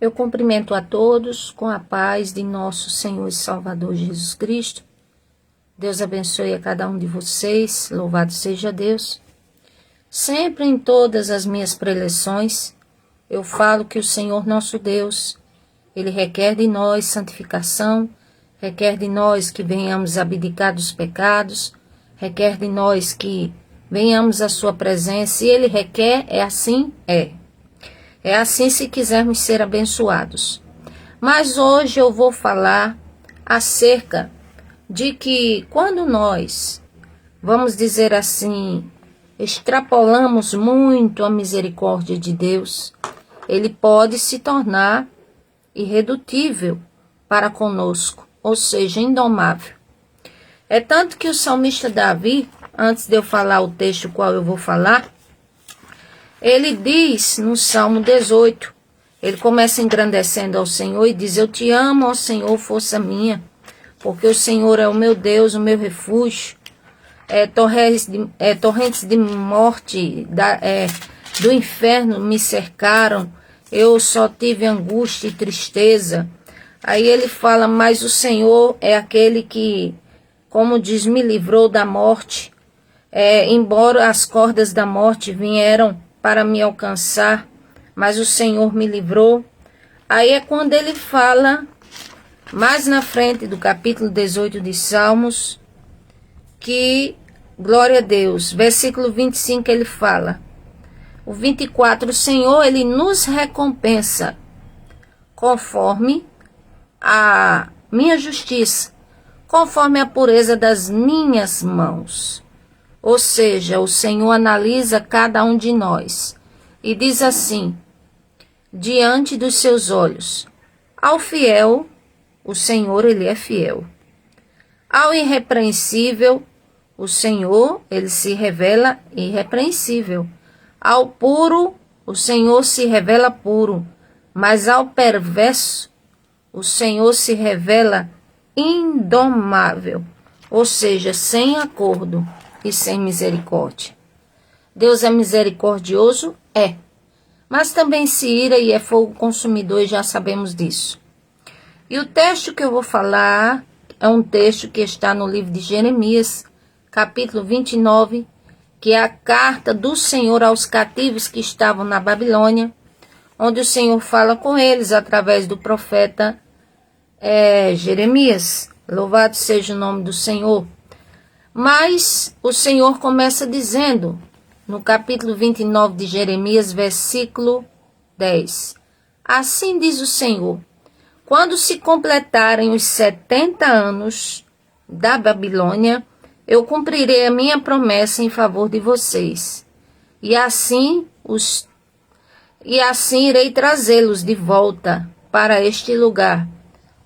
Eu cumprimento a todos com a paz de nosso Senhor e Salvador Jesus Cristo. Deus abençoe a cada um de vocês, louvado seja Deus. Sempre em todas as minhas preleções, eu falo que o Senhor nosso Deus, Ele requer de nós santificação, requer de nós que venhamos abdicar dos pecados, requer de nós que venhamos à sua presença, e Ele requer, é assim? É assim se quisermos ser abençoados. Mas hoje eu vou falar acerca de que quando nós, vamos dizer assim, extrapolamos muito a misericórdia de Deus, Ele pode se tornar irredutível para conosco, ou seja, indomável. É tanto que o salmista Davi, antes de eu falar o texto qual eu vou falar, ele diz no Salmo 18, ele começa engrandecendo ao Senhor e diz: eu te amo, ó Senhor, força minha, porque o Senhor é o meu Deus, o meu refúgio. Torrentes de morte do inferno me cercaram, eu só tive angústia e tristeza. Aí ele fala: mas o Senhor é aquele que, como diz, me livrou da morte, embora as cordas da morte vieram para me alcançar, mas o Senhor me livrou. Aí é quando ele fala, mais na frente do capítulo 18 de Salmos, que, glória a Deus, versículo 25 ele fala, o 24, o Senhor, ele nos recompensa conforme a minha justiça, conforme a pureza das minhas mãos. Ou seja, o Senhor analisa cada um de nós e diz assim: diante dos seus olhos, ao fiel, o Senhor, ele é fiel. Ao irrepreensível, o Senhor, ele se revela irrepreensível. Ao puro, o Senhor se revela puro. Mas ao perverso, o Senhor se revela indomável. Ou seja, sem acordo e sem misericórdia. Deus é misericordioso? É. Mas também se ira e é fogo consumidor, e já sabemos disso. E o texto que eu vou falar é um texto que está no livro de Jeremias, capítulo 29, que é a carta do Senhor aos cativos que estavam na Babilônia, onde o Senhor fala com eles através do profeta Jeremias. Louvado seja o nome do Senhor. Mas o Senhor começa dizendo, no capítulo 29 de Jeremias, versículo 10. Assim diz o Senhor: quando se completarem os 70 anos da Babilônia, eu cumprirei a minha promessa em favor de vocês. E assim irei trazê-los de volta para este lugar.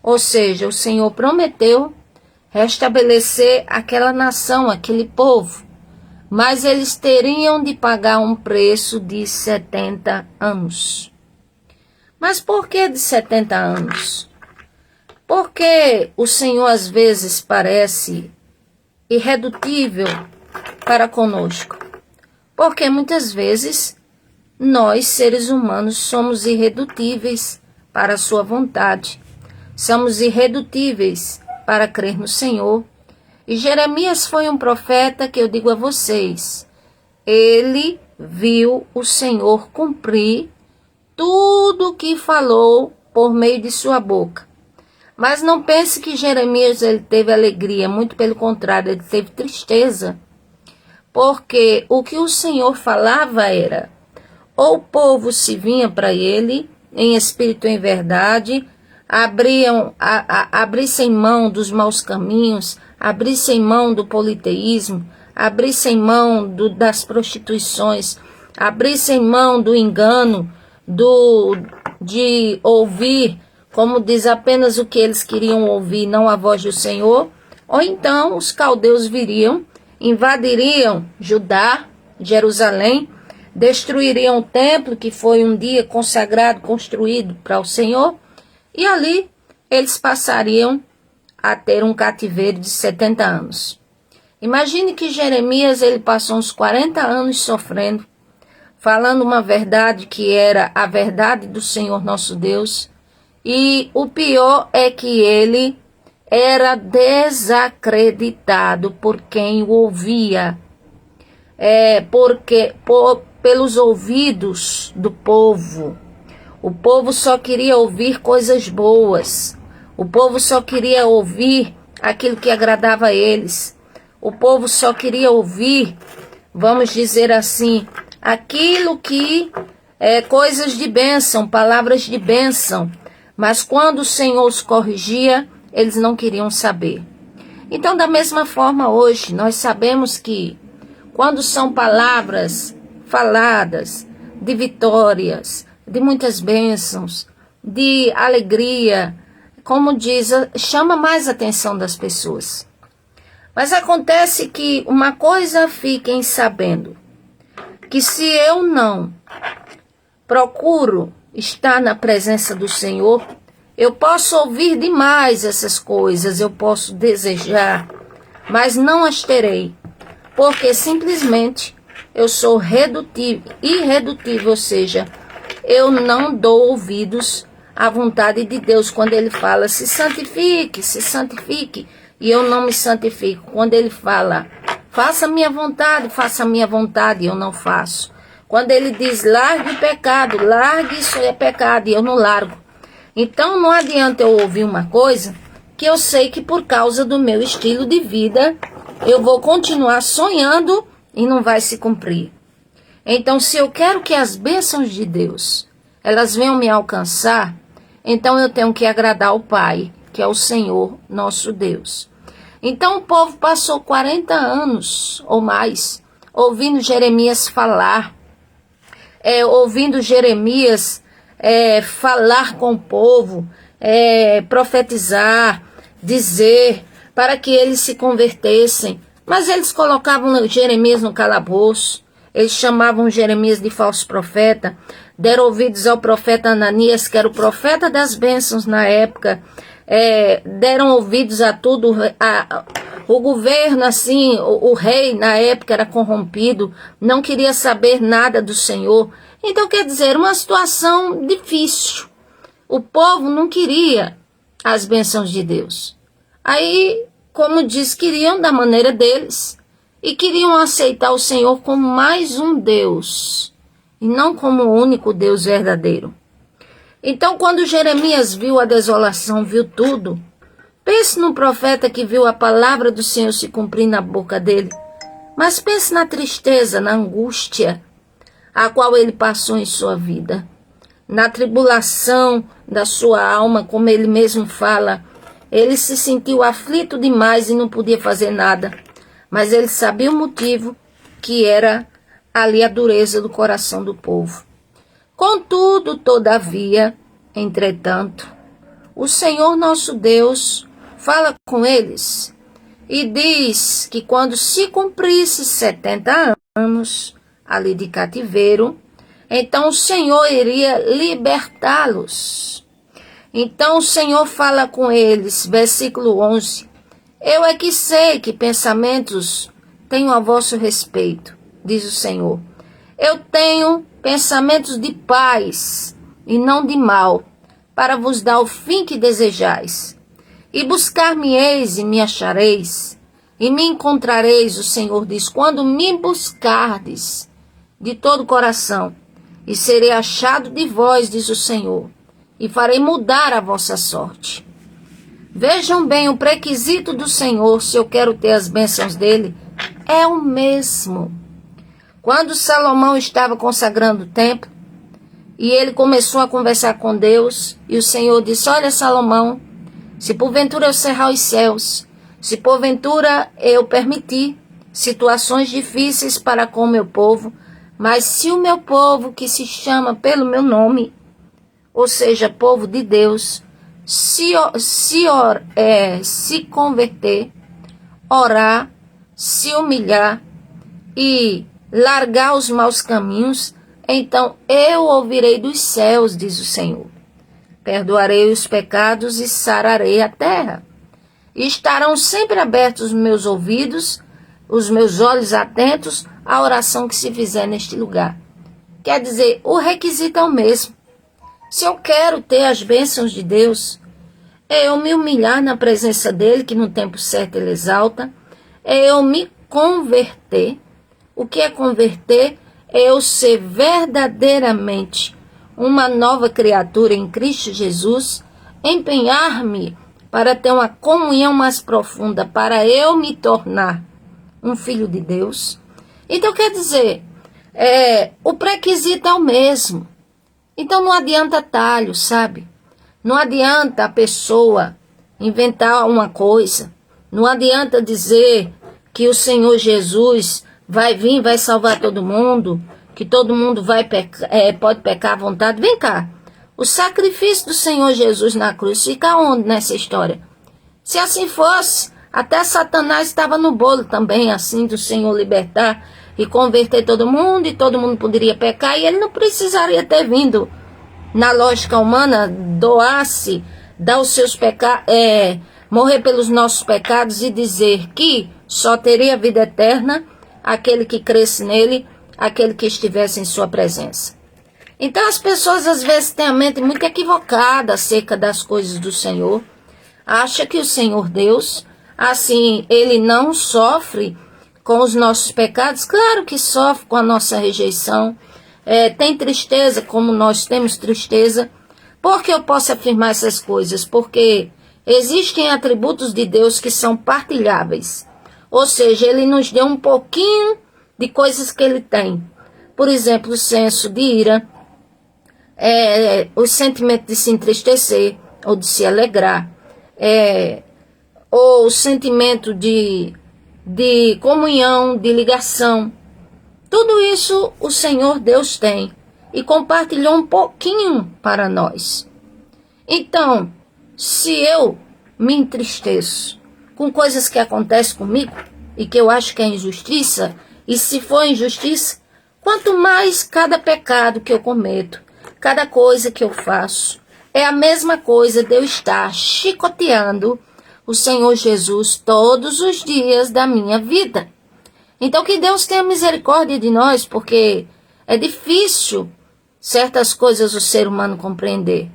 Ou seja, o Senhor prometeu restabelecer aquela nação, aquele povo, mas eles teriam de pagar um preço de 70 anos. Mas por que de 70 anos? Porque o Senhor às vezes parece irredutível para conosco. Porque muitas vezes nós, seres humanos, somos irredutíveis para a sua vontade. Somos irredutíveis para crer no Senhor. E Jeremias foi um profeta que eu digo a vocês, ele viu o Senhor cumprir tudo o que falou por meio de sua boca. Mas não pense que Jeremias ele teve alegria, muito pelo contrário, ele teve tristeza. Porque o que o Senhor falava era, ou o povo se vinha para ele, em espírito e em verdade, abrissem mão dos maus caminhos, abrissem mão do politeísmo, abrissem mão das prostituições, abrissem mão do engano, de ouvir, como diz, apenas o que eles queriam ouvir, não a voz do Senhor. Ou então os caldeus viriam, invadiriam Judá, Jerusalém, destruiriam o templo que foi um dia consagrado, construído para o Senhor, e ali eles passariam a ter um cativeiro de 70 anos. Imagine que Jeremias ele passou uns 40 anos sofrendo, falando uma verdade que era a verdade do Senhor nosso Deus. E o pior é que ele era desacreditado por quem o ouvia. Pelos ouvidos do povo. O povo só queria ouvir coisas boas. O povo só queria ouvir aquilo que agradava a eles. O povo só queria ouvir, vamos dizer assim, aquilo que coisas de bênção, palavras de bênção. Mas quando o Senhor os corrigia, eles não queriam saber. Então, da mesma forma, hoje, nós sabemos que quando são palavras faladas de vitórias, de muitas bênçãos, de alegria, como diz, chama mais a atenção das pessoas. Mas acontece que uma coisa fiquem sabendo, que se eu não procuro estar na presença do Senhor, eu posso ouvir demais essas coisas, eu posso desejar, mas não as terei, porque simplesmente eu sou irredutível, ou seja, eu não dou ouvidos à vontade de Deus quando Ele fala, se santifique, e eu não me santifico. Quando Ele fala, faça a minha vontade, eu não faço. Quando Ele diz, largue o pecado, largue isso é pecado, e eu não largo. Então não adianta eu ouvir uma coisa que eu sei que por causa do meu estilo de vida, eu vou continuar sonhando e não vai se cumprir. Então, se eu quero que as bênçãos de Deus, elas venham me alcançar, então eu tenho que agradar ao Pai, que é o Senhor nosso Deus. Então o povo passou 40 anos ou mais ouvindo Jeremias falar, ouvindo Jeremias falar com o povo, profetizar, dizer para que eles se convertessem. Mas eles colocavam Jeremias no calabouço, eles chamavam Jeremias de falso profeta, deram ouvidos ao profeta Ananias, que era o profeta das bênçãos na época, deram ouvidos a tudo. O governo, assim, o rei na época era corrompido, não queria saber nada do Senhor. Então, quer dizer, uma situação difícil. O povo não queria as bênçãos de Deus. Aí, como diz, queriam da maneira deles e queriam aceitar o Senhor como mais um Deus e não como o único Deus verdadeiro. Então, quando Jeremias viu a desolação, viu tudo, pense num profeta que viu a palavra do Senhor se cumprir na boca dele, mas pense na tristeza, na angústia a qual ele passou em sua vida, na tribulação da sua alma, como ele mesmo fala. Ele se sentiu aflito demais e não podia fazer nada, mas ele sabia o motivo, que era ali a dureza do coração do povo. Contudo, todavia, entretanto, o Senhor nosso Deus fala com eles e diz que quando se cumprisse 70 anos ali de cativeiro, então o Senhor iria libertá-los. Então o Senhor fala com eles, versículo 11, eu é que sei que pensamentos tenho a vosso respeito, diz o Senhor. Eu tenho pensamentos de paz e não de mal, para vos dar o fim que desejais. E buscar-me-eis e me achareis, e me encontrareis, o Senhor diz, quando me buscardes de todo o coração, e serei achado de vós, diz o Senhor, e farei mudar a vossa sorte. Vejam bem, o pré-requisito do Senhor, se eu quero ter as bênçãos dele, é o mesmo. Quando Salomão estava consagrando o templo, e ele começou a conversar com Deus, e o Senhor disse, olha Salomão, se porventura eu cerrar os céus, se porventura eu permitir situações difíceis para com o meu povo, mas se o meu povo que se chama pelo meu nome, ou seja, povo de Deus, se converter, orar, se humilhar e largar os maus caminhos, então eu ouvirei dos céus, diz o Senhor. Perdoarei os pecados e sararei a terra. E estarão sempre abertos os meus ouvidos, os meus olhos atentos à oração que se fizer neste lugar. Quer dizer, o requisito é o mesmo. Se eu quero ter as bênçãos de Deus, é eu me humilhar na presença dele, que no tempo certo ele exalta, é eu me converter. O que é converter? É eu ser verdadeiramente uma nova criatura em Cristo Jesus, empenhar-me para ter uma comunhão mais profunda, para eu me tornar um filho de Deus. Então, quer dizer, o pré-requisito é o mesmo. Então, não adianta atalho, sabe? Não adianta a pessoa inventar uma coisa. Não adianta dizer que o Senhor Jesus vai vir, vai salvar todo mundo, que todo mundo pode pecar à vontade. Vem cá. O sacrifício do Senhor Jesus na cruz fica onde nessa história? Se assim fosse, até Satanás estava no bolo também, assim, do Senhor libertar e converter todo mundo, e todo mundo poderia pecar, e ele não precisaria ter vindo, na lógica humana, doar-se, dar os seus pecados, morrer pelos nossos pecados e dizer que só teria vida eterna aquele que cresce nele, aquele que estivesse em sua presença. Então as pessoas às vezes têm a mente muito equivocada acerca das coisas do Senhor. Acha que o Senhor Deus, assim, ele não sofre com os nossos pecados? Claro que sofre com a nossa rejeição. Tem tristeza como nós temos tristeza. Por que eu posso afirmar essas coisas? Porque existem atributos de Deus que são partilháveis. Ou seja, ele nos deu um pouquinho de coisas que ele tem. Por exemplo, o senso de ira, o sentimento de se entristecer ou de se alegrar, ou o sentimento de comunhão, de ligação. Tudo isso o Senhor Deus tem e compartilhou um pouquinho para nós. Então, se eu me entristeço com coisas que acontecem comigo e que eu acho que é injustiça, e se for injustiça, quanto mais cada pecado que eu cometo, cada coisa que eu faço, é a mesma coisa de eu estar chicoteando o Senhor Jesus todos os dias da minha vida. Então que Deus tenha misericórdia de nós, porque é difícil certas coisas o ser humano compreender.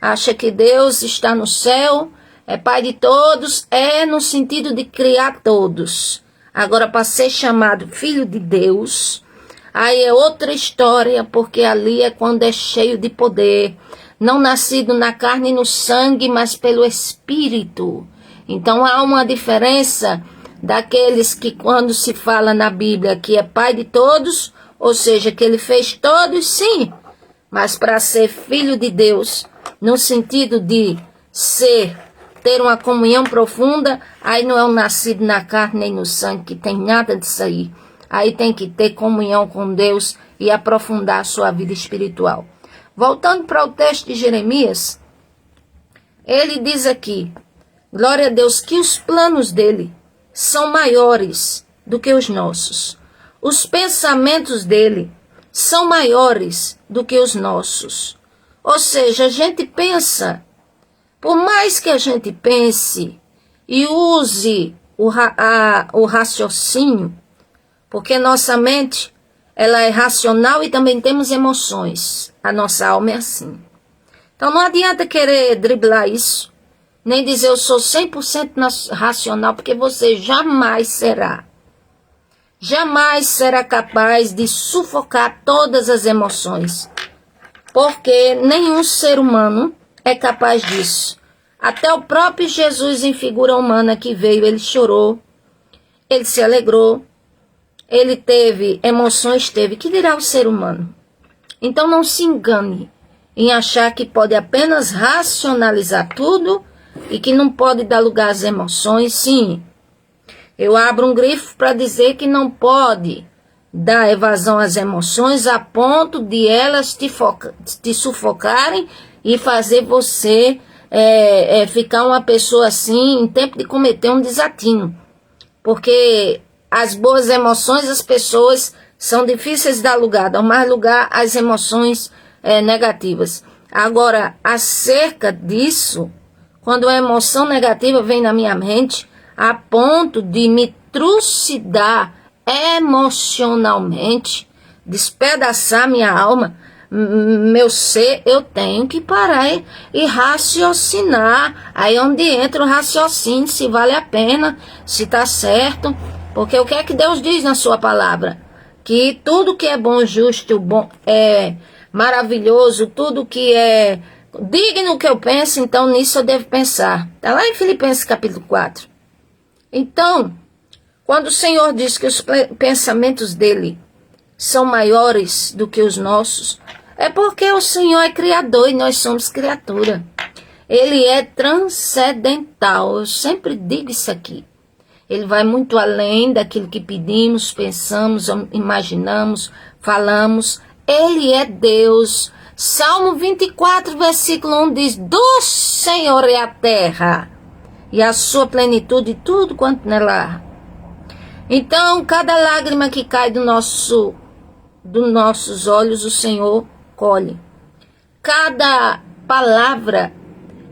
Acha que Deus está no céu, é pai de todos, no sentido de criar todos. Agora, para ser chamado filho de Deus, aí é outra história, porque ali é quando é cheio de poder, não nascido na carne e no sangue, mas pelo Espírito. Então há uma diferença daqueles que, quando se fala na Bíblia que é pai de todos, ou seja, que ele fez todos, sim, mas para ser filho de Deus, no sentido de ter uma comunhão profunda, aí não é um nascido na carne nem no sangue, que tem nada disso aí. Aí tem que ter comunhão com Deus e aprofundar a sua vida espiritual. Voltando para o texto de Jeremias, ele diz aqui, glória a Deus, que os planos dele são maiores do que os nossos. Os pensamentos dele são maiores do que os nossos. Ou seja, a gente pensa, por mais que a gente pense e use o raciocínio, porque nossa mente, ela é racional e também temos emoções. A nossa alma é assim. Então não adianta querer driblar isso, nem dizer eu sou 100% racional, porque você jamais será. Jamais será capaz de sufocar todas as emoções, porque nenhum ser humano é capaz disso. Até o próprio Jesus em figura humana que veio, ele chorou, ele se alegrou, ele teve emoções, que dirá o ser humano? Então não se engane em achar que pode apenas racionalizar tudo e que não pode dar lugar às emoções. Sim, eu abro um grifo para dizer que não pode dar evasão às emoções a ponto de elas te sufocarem e fazer você ficar uma pessoa assim em tempo de cometer um desatino. Porque as boas emoções, as pessoas são difíceis de dar lugar, dão mais lugar às emoções negativas. Agora, acerca disso, quando a emoção negativa vem na minha mente, a ponto de me trucidar emocionalmente, despedaçar minha alma, meu ser, eu tenho que parar e raciocinar. Aí onde entra o raciocínio, se vale a pena, se está certo. Porque o que é que Deus diz na sua palavra? Que tudo que é bom, justo, bom, é maravilhoso, tudo que é digno que eu pense, então nisso eu devo pensar. Está lá em Filipenses capítulo 4. Então, quando o Senhor diz que os pensamentos dele são maiores do que os nossos, é porque o Senhor é criador e nós somos criatura. Ele é transcendental, eu sempre digo isso aqui. Ele vai muito além daquilo que pedimos, pensamos, imaginamos, falamos. Ele é Deus. Salmo 24, versículo 1 diz: do Senhor é a terra e a sua plenitude e tudo quanto nela há. Então, cada lágrima que cai dos nossos olhos, o Senhor colhe. Cada palavra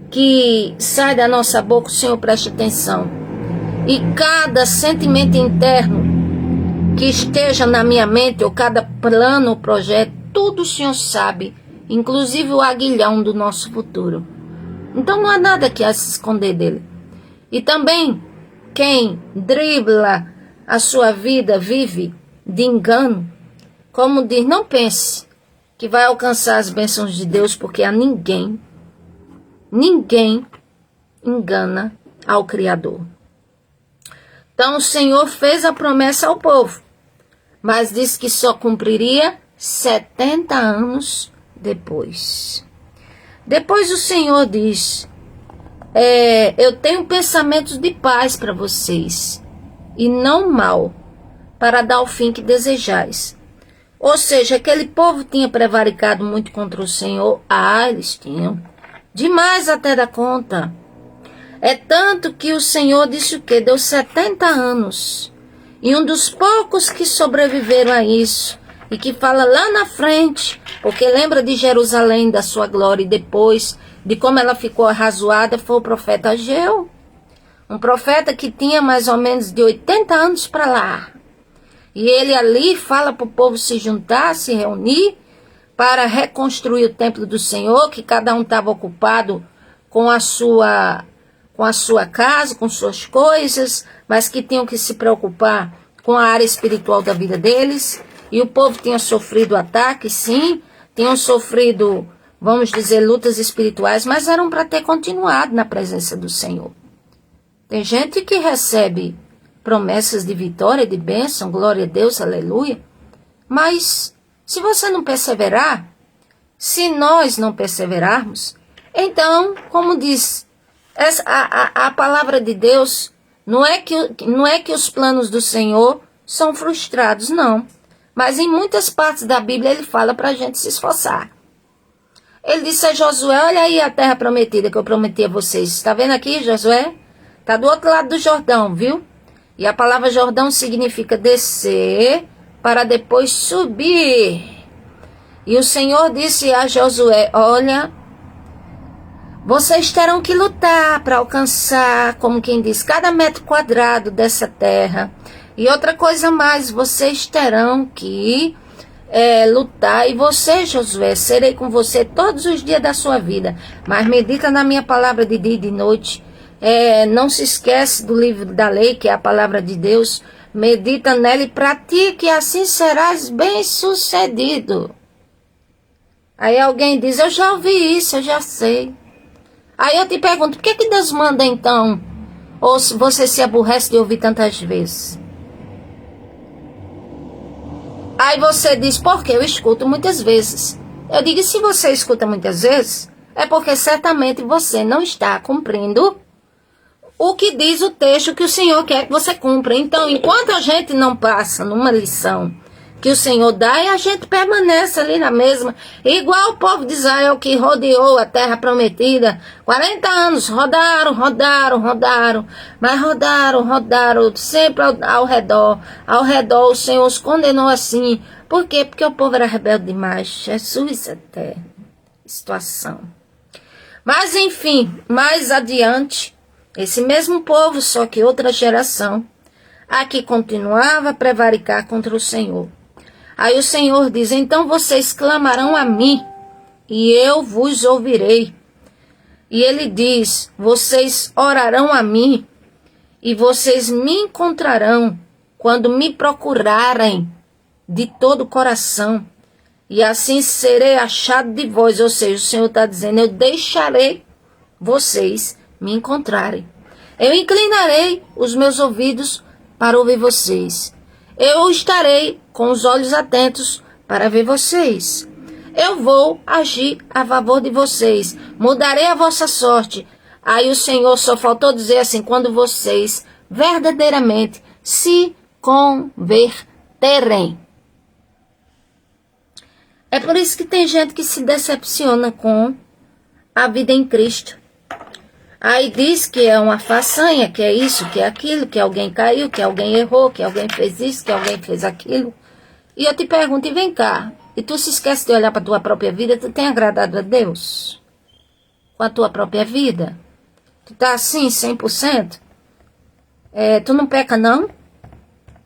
que sai da nossa boca, o Senhor preste atenção. E cada sentimento interno que esteja na minha mente, ou cada plano ou projeto, tudo o Senhor sabe, inclusive o aguilhão do nosso futuro. Então não há nada que há se esconder dele. E também quem dribla a sua vida vive de engano, como diz, não pense que vai alcançar as bênçãos de Deus, porque a ninguém engana ao Criador. Então o Senhor fez a promessa ao povo, mas disse que só cumpriria 70 anos depois. Depois o Senhor diz: eu tenho pensamentos de paz para vocês, e não mal, para dar o fim que desejais. Ou seja, aquele povo tinha prevaricado muito contra o Senhor. Eles tinham. Demais até da conta. É tanto que o Senhor disse o quê? Deu 70 anos. E um dos poucos que sobreviveram a isso, e que fala lá na frente, porque lembra de Jerusalém, da sua glória, e depois de como ela ficou arrazoada, foi o profeta Ageu. Um profeta que tinha mais ou menos de 80 anos para lá. E ele ali fala para o povo se juntar, se reunir, para reconstruir o templo do Senhor, que cada um estava ocupado com a sua casa, com suas coisas, mas que tinham que se preocupar com a área espiritual da vida deles. E o povo tinha sofrido ataques, sim, tinham sofrido, vamos dizer, lutas espirituais, mas eram para ter continuado na presença do Senhor. Tem gente que recebe promessas de vitória, de bênção, glória a Deus, aleluia, mas se você não perseverar, se nós não perseverarmos, então, como diz a palavra de Deus, não é que os planos do Senhor são frustrados, não. Mas em muitas partes da Bíblia ele fala para a gente se esforçar. Ele disse a Josué: olha aí a terra prometida que eu prometi a vocês. Está vendo aqui, Josué? Está do outro lado do Jordão, viu? E a palavra Jordão significa descer para depois subir. E o Senhor disse a Josué: olha, vocês terão que lutar para alcançar, como quem diz, cada metro quadrado dessa terra. E outra coisa mais, vocês terão que lutar. E você, Josué, serei com você todos os dias da sua vida. Mas medita na minha palavra de dia e de noite. Não se esquece do livro da lei, que é a palavra de Deus. Medita nela e pratique, assim serás bem sucedido. Aí alguém diz: eu já ouvi isso, eu já sei. Aí eu te pergunto: por que Deus manda então? Ou se você se aborrece de ouvir tantas vezes? Aí você diz: porque eu escuto muitas vezes. Eu digo: se você escuta muitas vezes, é porque certamente você não está cumprindo o que diz o texto que o Senhor quer que você cumpra. Então, enquanto a gente não passa numa lição que o Senhor dá, e a gente permanece ali na mesma, igual o povo de Israel que rodeou a terra prometida, 40 anos, rodaram, mas rodaram, sempre ao redor o Senhor os condenou assim. Por quê? Porque o povo era rebelde demais. Jesus eterno, situação. Mas enfim, mais adiante, esse mesmo povo, só que outra geração, aqui continuava a prevaricar contra o Senhor. Aí o Senhor diz, então vocês clamarão a mim, e eu vos ouvirei. E ele diz, vocês orarão a mim, e vocês me encontrarão, quando me procurarem de todo o coração. E assim serei achado de vós. Ou seja, o Senhor está dizendo, eu deixarei vocês me encontrarem. Eu inclinarei os meus ouvidos para ouvir vocês. Eu estarei com os olhos atentos para ver vocês. Eu vou agir a favor de vocês. Mudarei a vossa sorte. Aí o Senhor só faltou dizer assim, quando vocês verdadeiramente se converterem. É por isso que tem gente que se decepciona com a vida em Cristo. Aí diz que é uma façanha, que é isso, que é aquilo, que alguém caiu, que alguém errou, que alguém fez isso, que alguém fez aquilo. E eu te pergunto, e vem cá, e tu se esquece de olhar para a tua própria vida, tu tem agradado a Deus? Com a tua própria vida? Tu tá assim, 100%? Tu não peca não?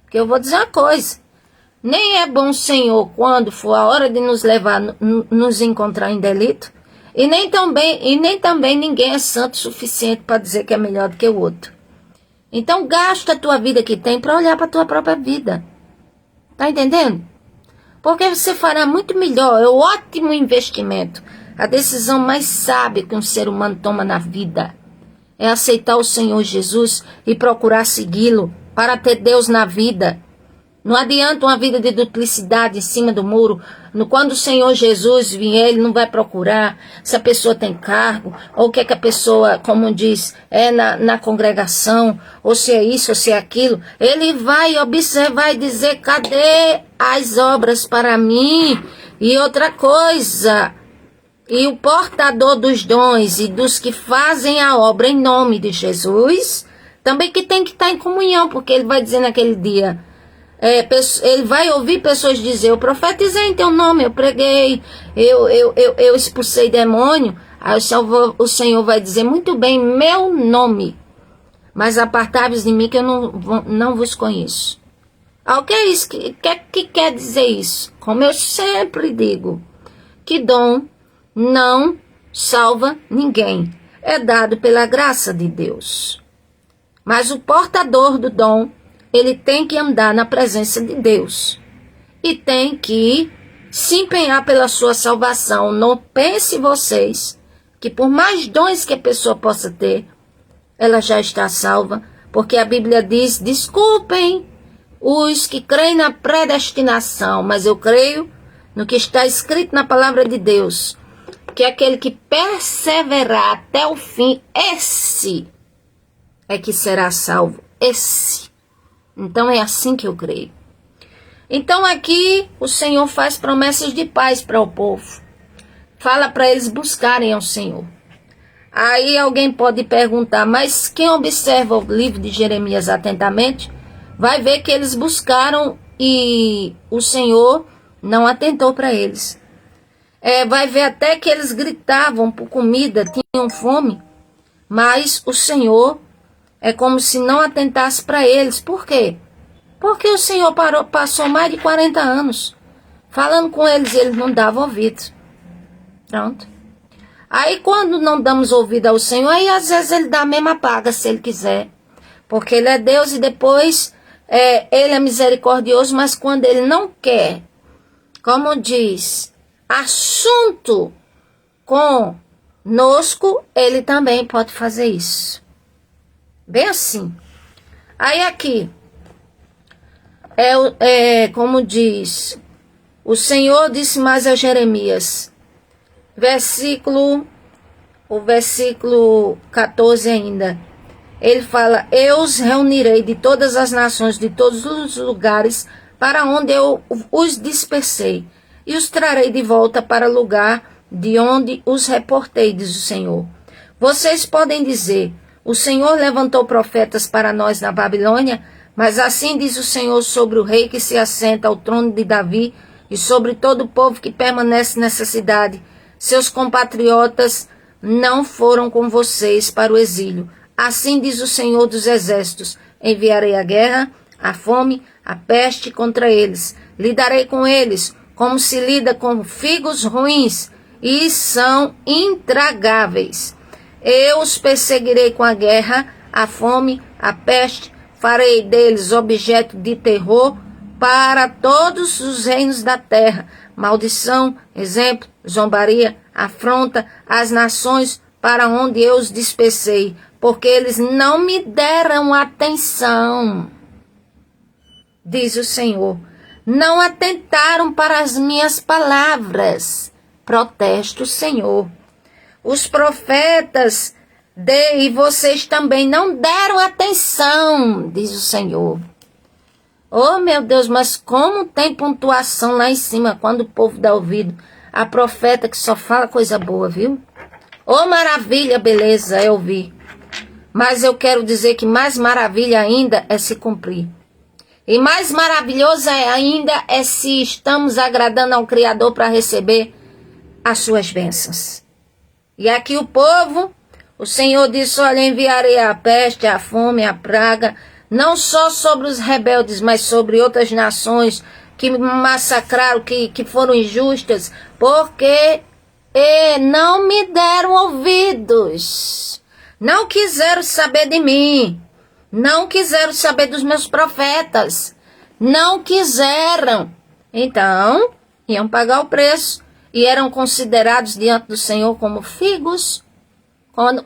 Porque eu vou dizer uma coisa. Nem é bom, Senhor, quando for a hora de nos levar, nos encontrar em delito. E nem também ninguém é santo o suficiente para dizer que é melhor do que o outro. Então gasta a tua vida que tem para olhar para a tua própria vida. Tá entendendo? Porque você fará muito melhor, é um ótimo investimento. A decisão mais sábia que um ser humano toma na vida é aceitar o Senhor Jesus e procurar segui-lo para ter Deus na vida. Não adianta uma vida de duplicidade em cima do muro. Quando o Senhor Jesus vier, Ele não vai procurar se a pessoa tem cargo, ou o que é que a pessoa, como diz, é na congregação, ou se é isso, ou se é aquilo. Ele vai observar e dizer, cadê as obras para mim? E outra coisa, e o portador dos dons e dos que fazem a obra em nome de Jesus, também que tem que estar em comunhão, porque Ele vai dizer naquele dia... ele vai ouvir pessoas dizer, eu profetizei em teu nome, eu preguei, eu expulsei demônio. Aí o Senhor vai dizer, muito bem, meu nome, mas apartai-vos de mim que eu não vos conheço. O que é isso? Que quer dizer isso? Como eu sempre digo, que dom não salva ninguém, é dado pela graça de Deus. Mas o portador do dom, ele tem que andar na presença de Deus. E tem que se empenhar pela sua salvação. Não pense vocês que por mais dons que a pessoa possa ter, ela já está salva. Porque a Bíblia diz, desculpem os que creem na predestinação, mas eu creio no que está escrito na palavra de Deus. Que aquele que perseverar até o fim, esse é que será salvo. Esse. Então é assim que eu creio. Então aqui o Senhor faz promessas de paz para o povo. Fala para eles buscarem ao Senhor. Aí alguém pode perguntar, mas quem observa o livro de Jeremias atentamente, vai ver que eles buscaram e o Senhor não atentou para eles. Vai ver até que eles gritavam por comida, tinham fome, mas o Senhor é como se não atentasse para eles. Por quê? Porque o Senhor passou mais de 40 anos falando com eles e eles não davam ouvido. Pronto. Aí quando não damos ouvido ao Senhor, aí às vezes Ele dá a mesma paga se Ele quiser. Porque Ele é Deus e depois Ele é misericordioso, mas quando Ele não quer, como diz, assunto conosco, Ele também pode fazer isso. Bem assim. Aí aqui, como diz, o Senhor disse mais a Jeremias, o versículo 14 ainda, ele fala, eu os reunirei de todas as nações, de todos os lugares, para onde eu os dispersei, e os trarei de volta para o lugar de onde os reportei, diz o Senhor. Vocês podem dizer, o Senhor levantou profetas para nós na Babilônia, mas assim diz o Senhor sobre o rei que se assenta ao trono de Davi e sobre todo o povo que permanece nessa cidade. Seus compatriotas não foram com vocês para o exílio. Assim diz o Senhor dos exércitos, enviarei a guerra, a fome, a peste contra eles. lidarei com eles como se lida com figos ruins, e são intragáveis. Eu os perseguirei com a guerra, a fome, a peste, farei deles objeto de terror para todos os reinos da terra. Maldição, exemplo, zombaria, afronta às nações para onde eu os dispersei, porque eles não me deram atenção, diz o Senhor. Não atentaram para as minhas palavras, protesta o Senhor. Os profetas e vocês também não deram atenção, diz o Senhor. Oh, meu Deus, mas como tem pontuação lá em cima quando o povo dá ouvido a profeta que só fala coisa boa, viu? Oh, maravilha, beleza, eu vi. Mas eu quero dizer que mais maravilha ainda é se cumprir. E mais maravilhoso ainda é se estamos agradando ao Criador para receber as suas bênçãos. E aqui o povo, o Senhor disse, olha, enviarei a peste, a fome, a praga, não só sobre os rebeldes, mas sobre outras nações que massacraram, que foram injustas, porque não me deram ouvidos, não quiseram saber de mim, não quiseram saber dos meus profetas, não quiseram. Então, iam pagar o preço e eram considerados diante do Senhor como figos.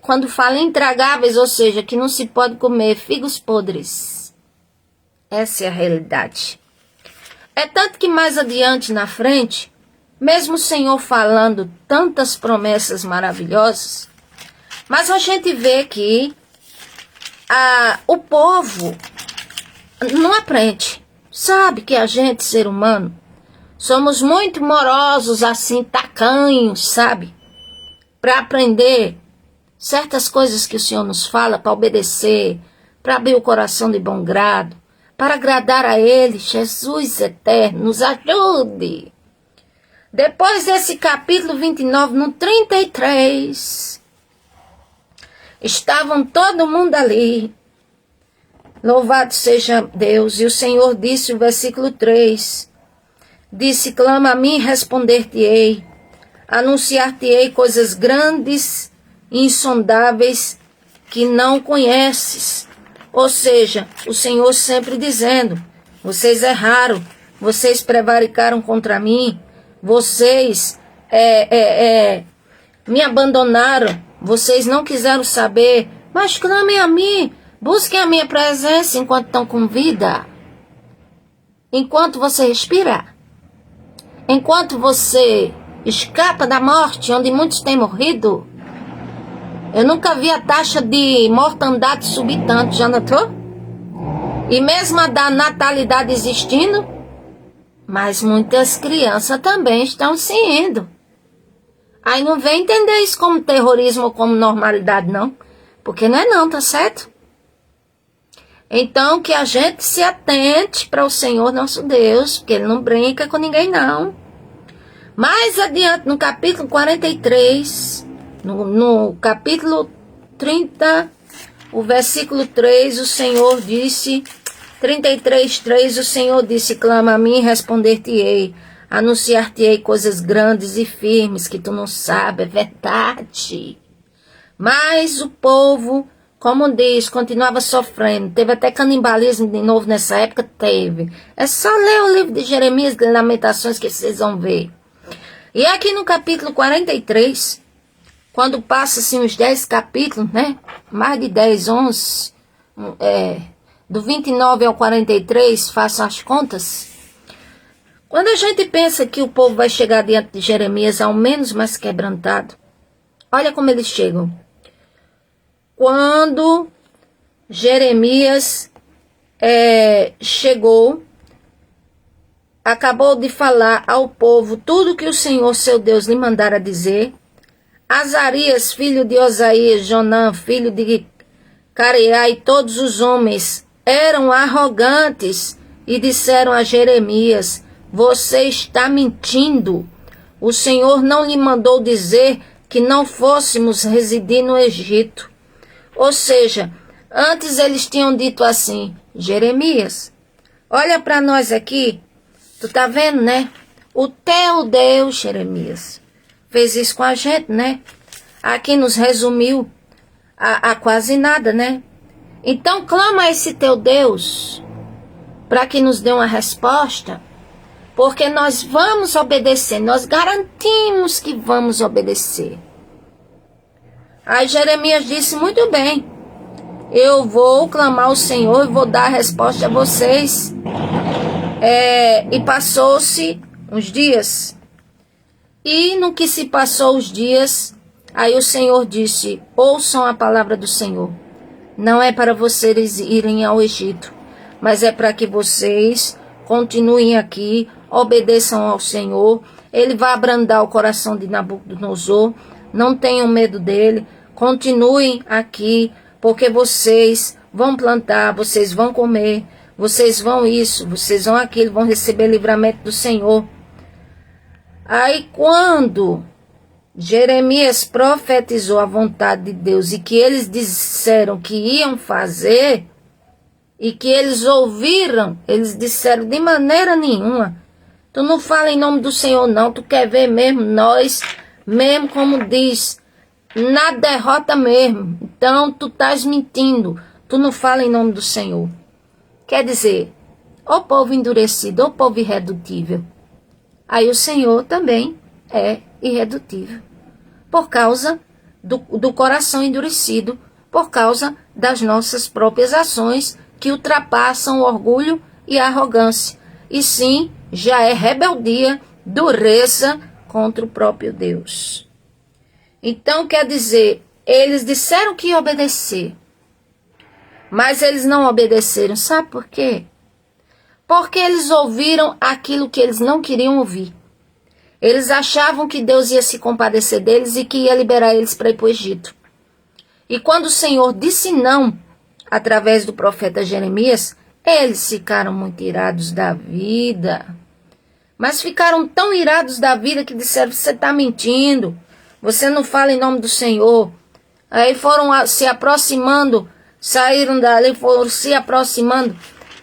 Quando fala intragáveis, ou seja, que não se pode comer, figos podres. Essa é a realidade. É tanto que mais adiante na frente, mesmo o Senhor falando tantas promessas maravilhosas, mas a gente vê que o povo não aprende. Sabe que a gente, ser humano, somos muito morosos, assim, tacanhos, sabe? Para aprender certas coisas que o Senhor nos fala, para obedecer, para abrir o coração de bom grado, para agradar a Ele. Jesus eterno, nos ajude. Depois desse capítulo 29, no 33, estavam todo mundo ali. Louvado seja Deus. E o Senhor disse, o versículo 3, disse, clama a mim e responder-te-ei, anunciar-te-ei coisas grandes e insondáveis que não conheces. Ou seja, o Senhor sempre dizendo, vocês erraram, vocês prevaricaram contra mim, vocês me abandonaram, vocês não quiseram saber, mas clamem a mim, busquem a minha presença enquanto estão com vida, enquanto você respira, enquanto você escapa da morte, onde muitos têm morrido. Eu nunca vi a taxa de mortandade subir tanto, já notou? E mesmo a da natalidade existindo, mas muitas crianças também estão se indo. Aí não vem entender isso como terrorismo ou como normalidade, não. Porque não é não, tá certo? Então que a gente se atente para o Senhor nosso Deus, porque Ele não brinca com ninguém, não. Mais adiante, no capítulo 43... No capítulo 30, o versículo 3, o Senhor disse, 33:3, o Senhor disse, clama a mim e responder-te-ei, anunciar-te-ei coisas grandes e firmes que tu não sabes, é verdade. Mas o povo, como diz, continuava sofrendo, teve até canibalismo de novo nessa época, teve. É só ler o livro de Jeremias, de Lamentações, que vocês vão ver. E aqui no capítulo 43... quando passa assim os 10 capítulos, né? Mais de 10, 11, do 29 ao 43, façam as contas. Quando a gente pensa que o povo vai chegar diante de Jeremias, ao menos mais quebrantado, olha como eles chegam. Quando Jeremias chegou, acabou de falar ao povo tudo que o Senhor, seu Deus, lhe mandara dizer, Azarias, filho de Osaías, Jonã, filho de Careá, e todos os homens eram arrogantes e disseram a Jeremias, você está mentindo. O Senhor não lhe mandou dizer que não fôssemos residir no Egito. Ou seja, antes eles tinham dito assim, Jeremias, olha para nós aqui, Tu tá vendo, né? O teu Deus, Jeremias, fez isso com a gente, né? Aqui nos resumiu a quase nada, né? Então clama a esse teu Deus para que nos dê uma resposta, porque nós vamos obedecer, nós garantimos que vamos obedecer. Aí Jeremias disse, muito bem, eu vou clamar ao Senhor e vou dar a resposta a vocês. E passou-se uns dias, e no que se passou os dias, aí o Senhor disse, ouçam a palavra do Senhor. Não é para vocês irem ao Egito, mas é para que vocês continuem aqui, obedeçam ao Senhor. Ele vai abrandar o coração de Nabucodonosor, não tenham medo dele, continuem aqui, porque vocês vão plantar, vocês vão comer, vocês vão isso, vocês vão aquilo, vão receber livramento do Senhor. Aí quando Jeremias profetizou a vontade de Deus e que eles disseram que iam fazer, e que eles ouviram, eles disseram de maneira nenhuma, tu não fala em nome do Senhor não, tu quer ver mesmo nós, mesmo como diz, na derrota mesmo, então tu estás mentindo, tu não fala em nome do Senhor. Quer dizer, o povo endurecido, o povo irredutível. Aí o Senhor também é irredutível, por causa do coração endurecido, por causa das nossas próprias ações que ultrapassam o orgulho e a arrogância. E sim, já é rebeldia, dureza contra o próprio Deus. Então quer dizer, eles disseram que iam obedecer, mas eles não obedeceram. Sabe por quê? Porque eles ouviram aquilo que eles não queriam ouvir. Eles achavam que Deus ia se compadecer deles e que ia liberar eles para ir para o Egito. E quando o Senhor disse não, através do profeta Jeremias, eles ficaram muito irados da vida. Mas ficaram tão irados da vida que disseram, você está mentindo, você não fala em nome do Senhor. Aí foram se aproximando, saíram dali, foram se aproximando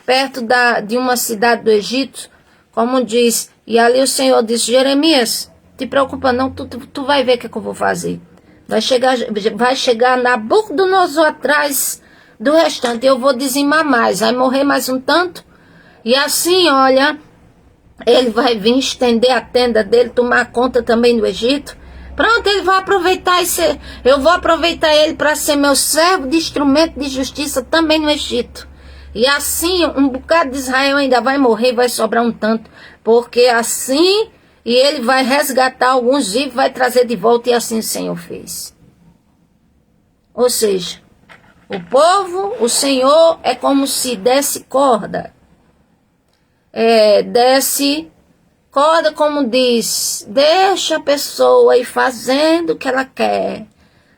perto de uma cidade do Egito, como diz, e ali o Senhor disse, Jeremias, te preocupa não, tu vai ver o que eu vou fazer. Vai chegar Nabucodonosor atrás do restante, eu vou dizimar mais, vai morrer mais um tanto, e assim, olha, ele vai vir estender a tenda dele, tomar conta também do Egito. Pronto, ele vai aproveitar eu vou aproveitar ele para ser meu servo de instrumento de justiça também no Egito. E assim, um bocado de Israel ainda vai morrer, vai sobrar um tanto. Porque assim, e ele vai resgatar alguns vivos, vai trazer de volta, e assim o Senhor fez. Ou seja, o povo, o Senhor é como se desse corda. Desce corda, como diz, deixa a pessoa ir fazendo o que ela quer.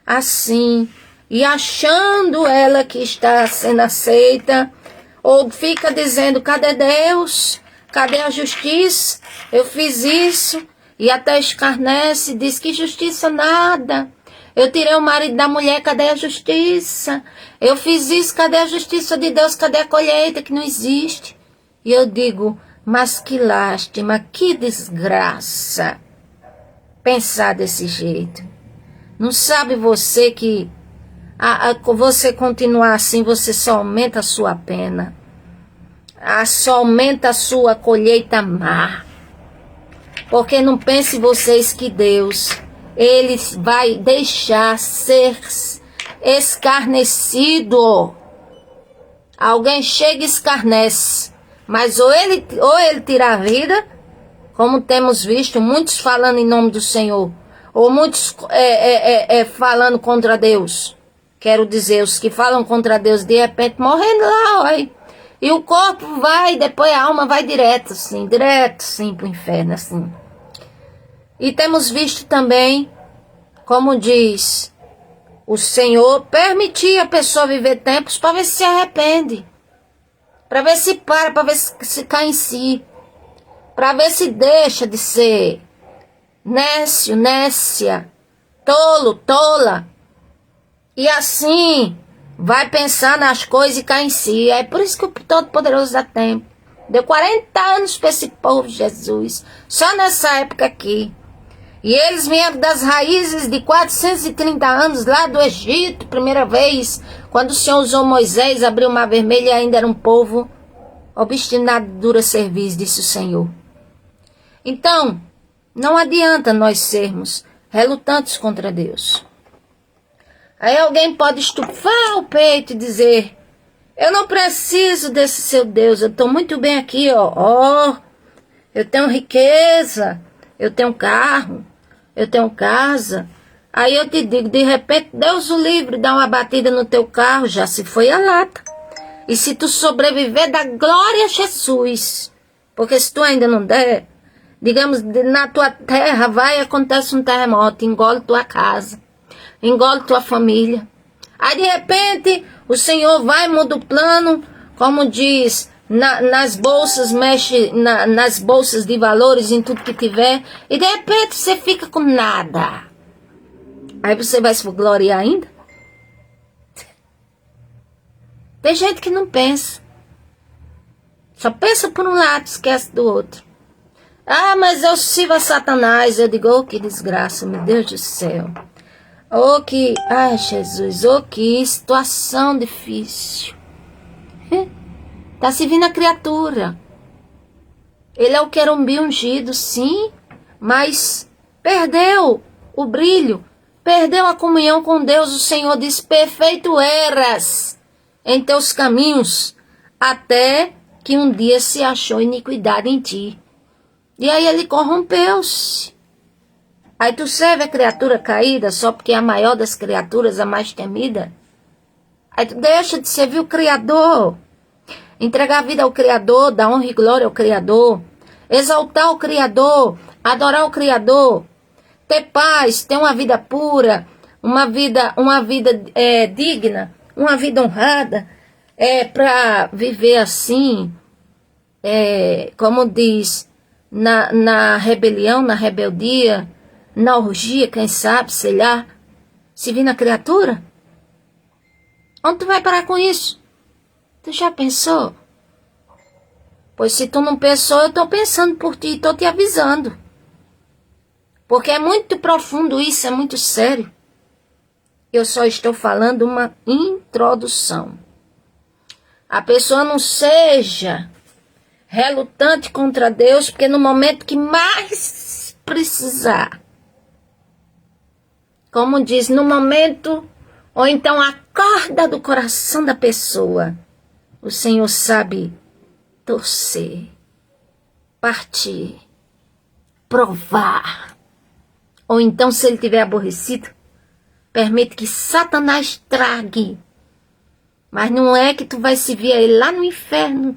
Assim, e achando ela que está sendo aceita, ou fica dizendo, cadê Deus? Cadê a justiça? Eu fiz isso. E até escarnece, diz que justiça nada. Eu tirei o marido da mulher, cadê a justiça? Eu fiz isso, cadê a justiça de Deus? Cadê a colheita que não existe? E eu digo, mas que lástima, que desgraça pensar desse jeito. Não sabe você que você continuar assim, você só aumenta a sua pena. Só aumenta a sua colheita má. Porque não pense vocês que Deus, Ele vai deixar ser escarnecido. Alguém chega e escarnece. Mas ou ele tira a vida, como temos visto, muitos falando em nome do Senhor. Ou muitos falando contra Deus. Quero dizer, os que falam contra Deus, de repente, morrendo lá, olha. E o corpo vai, depois a alma vai direto, sim, para o inferno, assim. E temos visto também, como diz o Senhor, permitir a pessoa viver tempos para ver se arrepende. Para ver se para ver se cai em si. Para ver se deixa de ser nécio, nécia, tolo, tola. E assim vai pensar nas coisas e cai em si. É por isso que o Todo-Poderoso dá tempo. Deu 40 anos para esse povo, Jesus. Só nessa época aqui. E eles vieram das raízes de 430 anos lá do Egito, primeira vez, quando o Senhor usou Moisés, abriu o Mar Vermelho e ainda era um povo obstinado, dura serviço, disse o Senhor. Então, não adianta nós sermos relutantes contra Deus. Aí alguém pode estufar o peito e dizer, eu não preciso desse seu Deus, eu estou muito bem aqui, ó. Eu tenho riqueza, eu tenho carro, eu tenho casa. Aí eu te digo, de repente, Deus o livre, dá uma batida no teu carro, já se foi a lata. E se tu sobreviver, dá glória a Jesus. Porque se tu ainda não der, digamos, na tua terra acontece um terremoto, engole tua casa, engole tua família. Aí de repente, o Senhor vai, muda o plano, como diz, nas bolsas, mexe nas bolsas de valores, em tudo que tiver, e de repente você fica com nada. Aí você vai se gloriar ainda? Tem gente que não pensa. Só pensa por um lado, esquece do outro. Ah, mas eu sirvo a Satanás. Eu digo, oh, que desgraça, meu Deus do céu. Oh, que... Ai, Jesus, oh, que situação difícil. Tá servindo a criatura. Ele é o querumbi ungido, sim, mas perdeu o brilho, perdeu a comunhão com Deus. O Senhor diz, perfeito eras em teus caminhos, até que um dia se achou iniquidade em ti. E aí ele corrompeu-se. Aí tu serve a criatura caída só porque é a maior das criaturas, a mais temida. Aí tu deixa de servir o Criador. Entregar a vida ao Criador, dar honra e glória ao Criador. Exaltar o Criador, adorar o Criador. Ter paz, ter uma vida pura, uma vida digna, uma vida honrada. Para viver assim, como diz, na rebelião, na rebeldia, na orgia, quem sabe, sei lá, se vir na criatura? Onde tu vai parar com isso? Tu já pensou? Pois se tu não pensou, eu estou pensando por ti, estou te avisando. Porque é muito profundo isso, é muito sério. Eu só estou falando uma introdução. A pessoa não seja relutante contra Deus, porque no momento que mais precisar, como diz, no momento, ou então a corda do coração da pessoa, o Senhor sabe torcer, partir, provar. Ou então, se ele estiver aborrecido, permite que Satanás trague. Mas não é que tu vai se ver ele lá no inferno,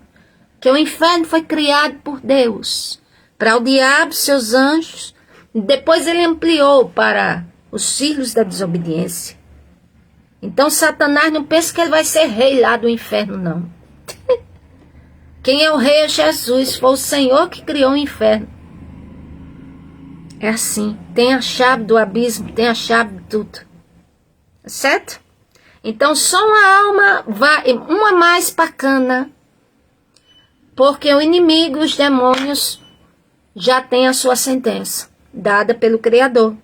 que o inferno foi criado por Deus para o diabo, seus anjos. Depois ele ampliou para os filhos da desobediência. Então Satanás não pensa que ele vai ser rei lá do inferno, não. Quem é o rei é Jesus, foi o Senhor que criou o inferno. É assim, tem a chave do abismo, tem a chave de tudo. Certo? Então só uma alma vai, uma mais bacana, porque o inimigo, os demônios, já tem a sua sentença, dada pelo Criador.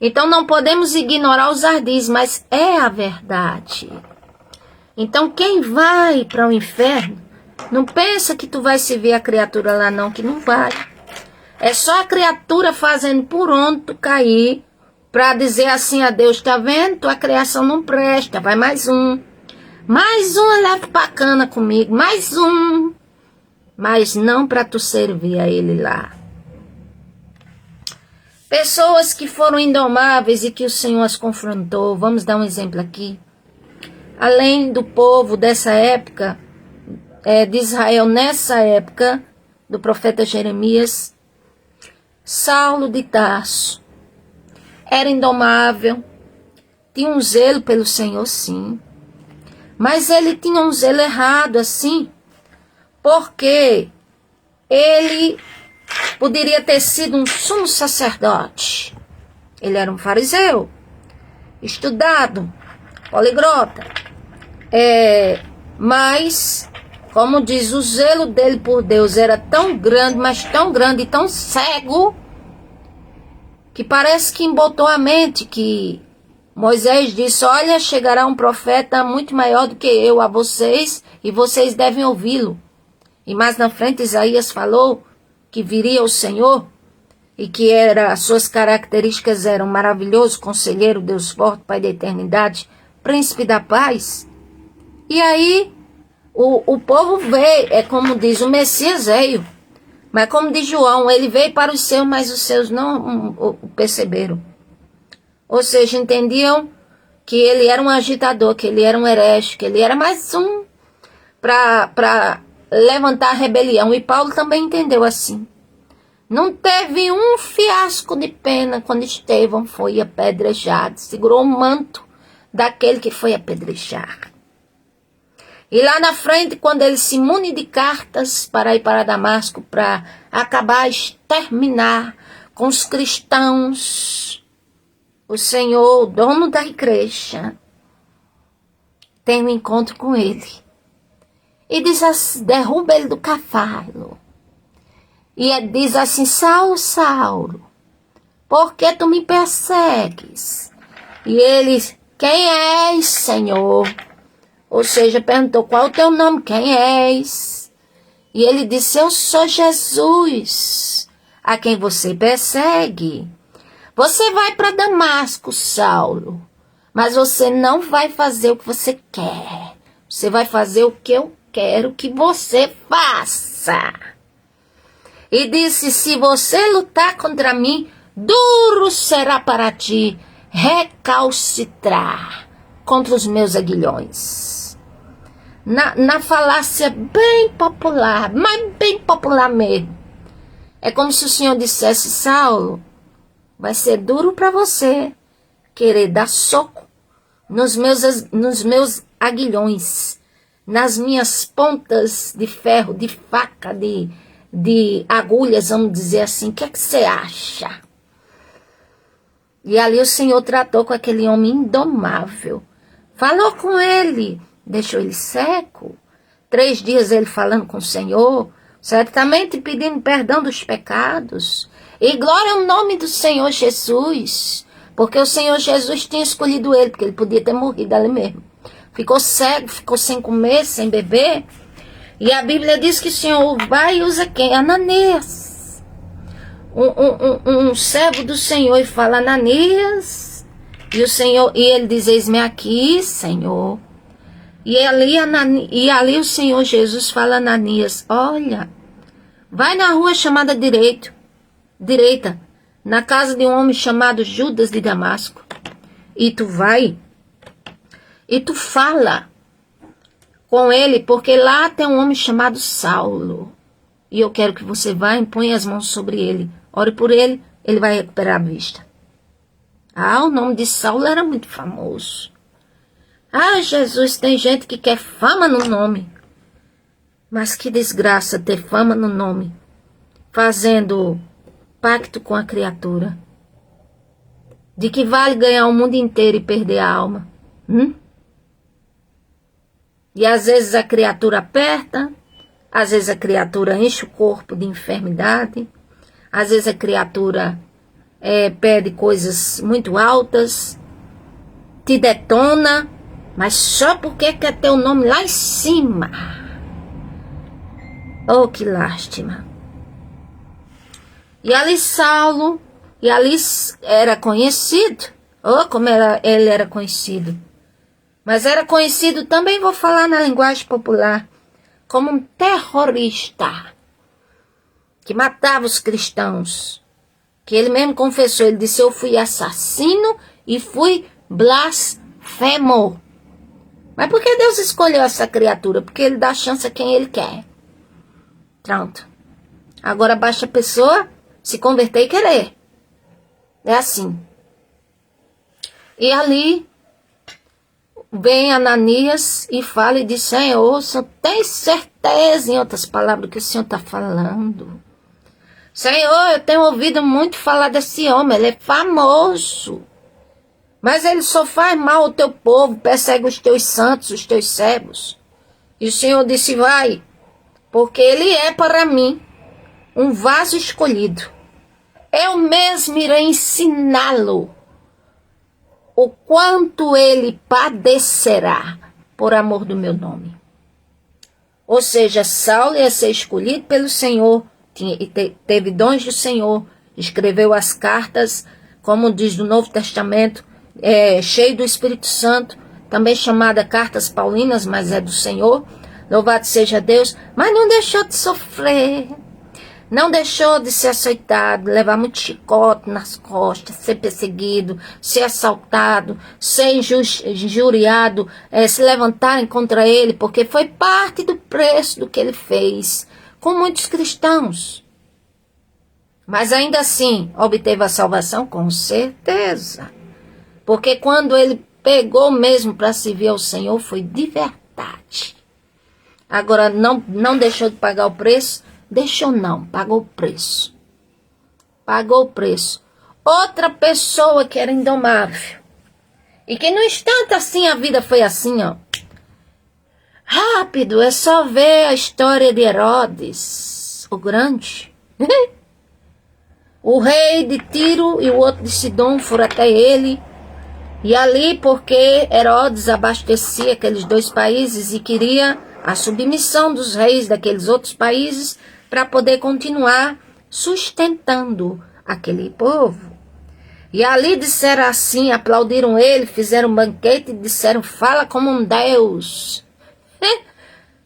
Então não podemos ignorar os ardis, mas é a verdade. Então quem vai para o inferno, não pensa que tu vai se ver a criatura lá não, que não vai. É só a criatura fazendo por onde tu cair, para dizer assim a Deus, tá vendo? Tua criação não presta, vai mais um. Mais um leva bacana comigo, mais um. Mas não para tu servir a ele lá. Pessoas que foram indomáveis e que o Senhor as confrontou, vamos dar um exemplo aqui. Além do povo dessa época, de Israel nessa época, do profeta Jeremias, Saulo de Tarso, era indomável, tinha um zelo pelo Senhor, sim, mas ele tinha um zelo errado, assim, porque ele poderia ter sido um sumo sacerdote. Ele era um fariseu, estudado, poliglota, mas Como diz, o zelo dele por Deus era tão grande, mas tão grande e tão cego, que parece que embotou a mente, que Moisés disse, olha, chegará um profeta muito maior do que eu a vocês, e vocês devem ouvi-lo. E mais na frente Isaías falou que viria o Senhor, e que suas características eram maravilhoso, conselheiro, Deus forte, Pai da eternidade, príncipe da paz. E aí o povo veio, é como diz, o Messias veio. Mas como diz João, ele veio para os seus, mas os seus não o perceberam. Ou seja, entendiam que ele era um agitador, que ele era um herege, que ele era mais um para levantar a rebelião. E Paulo também entendeu assim. Não teve um fiasco de pena quando Estevão foi apedrejado. Segurou o manto daquele que foi apedrejar. E lá na frente, quando ele se mune de cartas para ir para Damasco, para acabar, exterminar com os cristãos, o Senhor, o dono da igreja, tem um encontro com ele. E diz assim, derruba ele do cavalo. E diz assim, Saulo, Saulo, por que tu me persegues? E ele, quem és, Senhor? Ou seja, perguntou, qual é o teu nome? Quem és? E ele disse, eu sou Jesus, a quem você persegue. Você vai para Damasco, Saulo, mas você não vai fazer o que você quer. Você vai fazer o que eu quero que você faça. E disse, se você lutar contra mim, duro será para ti recalcitrar contra os meus aguilhões. Na falácia bem popular, mas bem popular mesmo. É como se o Senhor dissesse, Saulo, vai ser duro para você querer dar soco nos meus aguilhões, nas minhas pontas de ferro, de faca, de agulhas, vamos dizer assim. O que é que você acha? E ali o Senhor tratou com aquele homem indomável. Falou com ele, deixou ele seco. 3 dias ele falando com o Senhor, certamente pedindo perdão dos pecados. E glória ao nome do Senhor Jesus, porque o Senhor Jesus tinha escolhido ele, porque ele podia ter morrido ali mesmo. Ficou cego, ficou sem comer, sem beber. E a Bíblia diz que o Senhor vai e usa quem? Ananias. Um servo do Senhor, e fala, Ananias. E ele diz, eis-me aqui, Senhor. E ali o Senhor Jesus fala a Ananias, olha, vai na rua chamada direita, na casa de um homem chamado Judas de Damasco. E tu vai, e tu fala com ele, porque lá tem um homem chamado Saulo. E eu quero que você vá e ponha as mãos sobre ele. Ore por ele, ele vai recuperar a vista. O nome de Saulo era muito famoso. Jesus, tem gente que quer fama no nome. Mas que desgraça ter fama no nome, fazendo pacto com a criatura. De que vale ganhar o mundo inteiro e perder a alma? E às vezes a criatura aperta, às vezes a criatura enche o corpo de enfermidade, às vezes a criatura pede coisas muito altas, te detona, mas só porque quer ter o nome lá em cima. Oh, que lástima. E ali Saulo, e ali era conhecido, como ele era conhecido. Mas era conhecido, também vou falar na linguagem popular, como um terrorista, que matava os cristãos. Que ele mesmo confessou, ele disse, eu fui assassino e fui blasfemo. Mas por que Deus escolheu essa criatura? Porque ele dá chance a quem ele quer. Pronto. Agora basta a pessoa se converter e querer. É assim. E ali vem Ananias e fala e diz, Senhor, o Senhor tem certeza, em outras palavras, que o Senhor está falando? Senhor, eu tenho ouvido muito falar desse homem, ele é famoso. Mas ele só faz mal ao teu povo, persegue os teus santos, os teus servos. E o Senhor disse, vai, porque ele é para mim um vaso escolhido. Eu mesmo irei ensiná-lo o quanto ele padecerá por amor do meu nome. Ou seja, Saulo ia ser escolhido pelo Senhor, teve dons do Senhor, escreveu as cartas, como diz no Novo Testamento, cheio do Espírito Santo, também chamada cartas paulinas, mas é do Senhor, louvado seja Deus, mas não deixou de sofrer, não deixou de ser açoitado, levar muito chicote nas costas, ser perseguido, ser assaltado, ser injuriado, se levantarem contra ele, porque foi parte do preço do que ele fez com muitos cristãos. Mas ainda assim, obteve a salvação com certeza. Porque quando ele pegou mesmo para servir ao Senhor, foi de verdade. Agora, não deixou de pagar o preço? Deixou não, pagou o preço. Pagou o preço. Outra pessoa que era indomável. E que no instante assim, a vida foi assim, ó. Rápido, é só ver a história de Herodes, o grande. O rei de Tiro e o outro de Sidom foram até ele. E ali, porque Herodes abastecia aqueles dois países e queria a submissão dos reis daqueles outros países para poder continuar sustentando aquele povo. E ali disseram assim, aplaudiram ele, fizeram um banquete e disseram, fala como um Deus.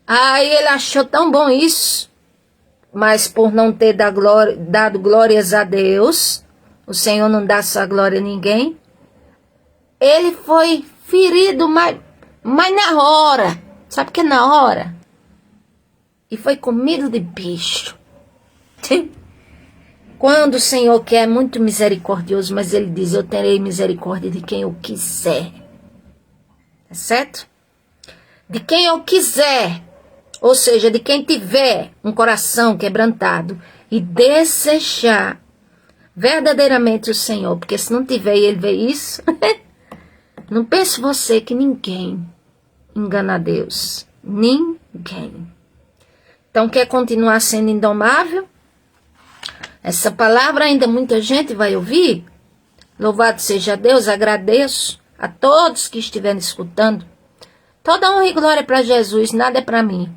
Aí ele achou tão bom isso, mas por não ter dado glórias a Deus, o Senhor não dá sua glória a ninguém, ele foi ferido, mas na hora, sabe o que é na hora? E foi comido de bicho. Quando o Senhor quer, é muito misericordioso, mas ele diz, eu terei misericórdia de quem eu quiser. Tá certo? De quem eu quiser. Ou seja, de quem tiver um coração quebrantado e desejar verdadeiramente o Senhor. Porque se não tiver e ele vê isso, não pense você que ninguém engana a Deus. Ninguém. Então quer continuar sendo indomável? Essa palavra ainda muita gente vai ouvir. Louvado seja Deus, agradeço a todos que estiverem escutando. Toda honra e glória para Jesus, nada é para mim.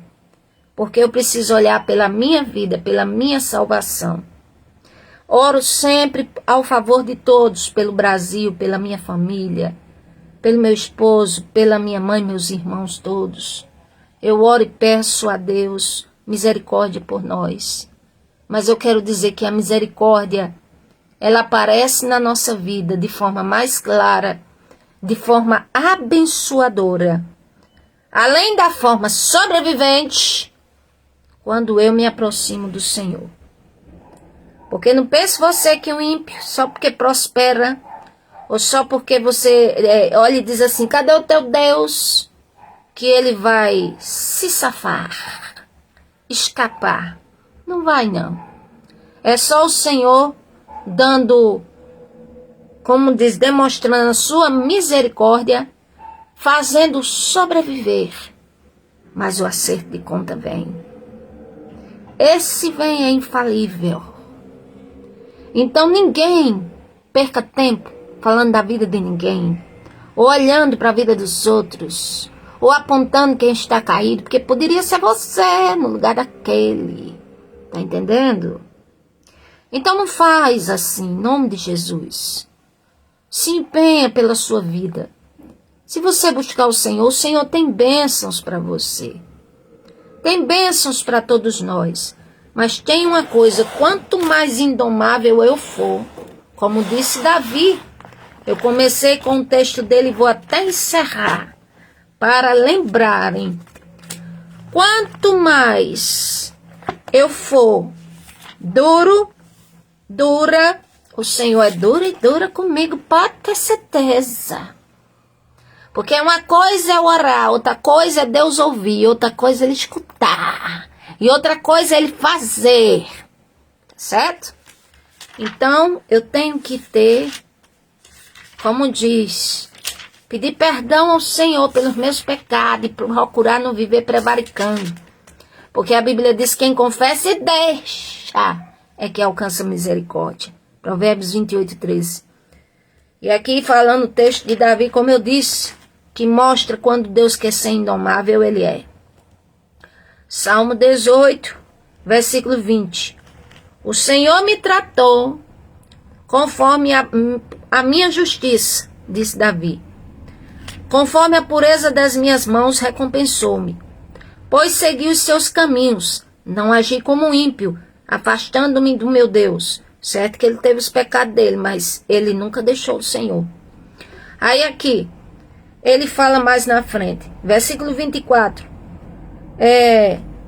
Porque eu preciso olhar pela minha vida, pela minha salvação. Oro sempre ao favor de todos, pelo Brasil, pela minha família, pelo meu esposo, pela minha mãe, meus irmãos todos. Eu oro e peço a Deus misericórdia por nós. Mas eu quero dizer que a misericórdia, ela aparece na nossa vida de forma mais clara, de forma abençoadora. Além da forma sobrevivente, quando eu me aproximo do Senhor. Porque não pense você que um ímpio, só porque prospera, ou só porque você olha e diz assim, cadê o teu Deus? Que ele vai se safar, escapar. Não vai não. É só o Senhor dando, como diz, demonstrando a sua misericórdia, fazendo sobreviver. Mas o acerto de conta vem. Esse vem é infalível. Então ninguém perca tempo falando da vida de ninguém, ou olhando para a vida dos outros, ou apontando quem está caído, porque poderia ser você no lugar daquele. Tá entendendo? Então não faz assim, em nome de Jesus. Se empenha pela sua vida. Se você buscar o Senhor tem bênçãos para você. Tem bênçãos para todos nós. Mas tem uma coisa, quanto mais indomável eu for, como disse Davi, eu comecei com o texto dele e vou até encerrar, para lembrarem, quanto mais eu for dura, o Senhor é duro e dura comigo, pode ter certeza. Porque uma coisa é orar, outra coisa é Deus ouvir, outra coisa é Ele escutar, e outra coisa é Ele fazer, certo? Então, eu tenho que ter, como diz pedir perdão ao Senhor pelos meus pecados e procurar não viver prevaricando. Porque a Bíblia diz que quem confessa e deixa é que alcança misericórdia. Provérbios 28, 13. E aqui falando o texto de Davi, como eu disse, que mostra quando Deus quer ser indomável, ele é. Salmo 18, versículo 20. O Senhor me tratou conforme a minha justiça, disse Davi. Conforme a pureza das minhas mãos recompensou-me. Pois segui os seus caminhos, não agi como um ímpio, afastando-me do meu Deus. Certo que ele teve os pecados dele, mas ele nunca deixou o Senhor. Aí aqui, ele fala mais na frente, versículo 24.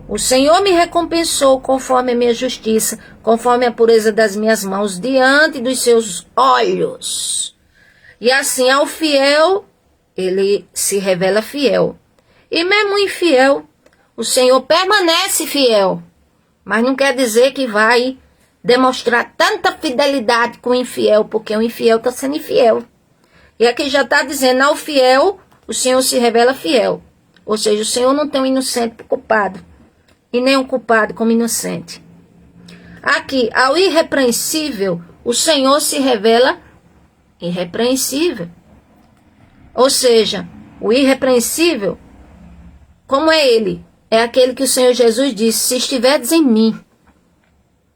O Senhor me recompensou conforme a minha justiça, conforme a pureza das minhas mãos, diante dos seus olhos. E assim, ao fiel, ele se revela fiel. E mesmo infiel, o Senhor permanece fiel. Mas não quer dizer que vai demonstrar tanta fidelidade com o infiel, porque o infiel está sendo infiel. E aqui já está dizendo, ao fiel, o Senhor se revela fiel. Ou seja, o Senhor não tem um inocente culpado, e nem um culpado como inocente. Aqui, ao irrepreensível, o Senhor se revela irrepreensível. Ou seja, o irrepreensível, como é ele? É aquele que o Senhor Jesus disse, se estiverdes em mim.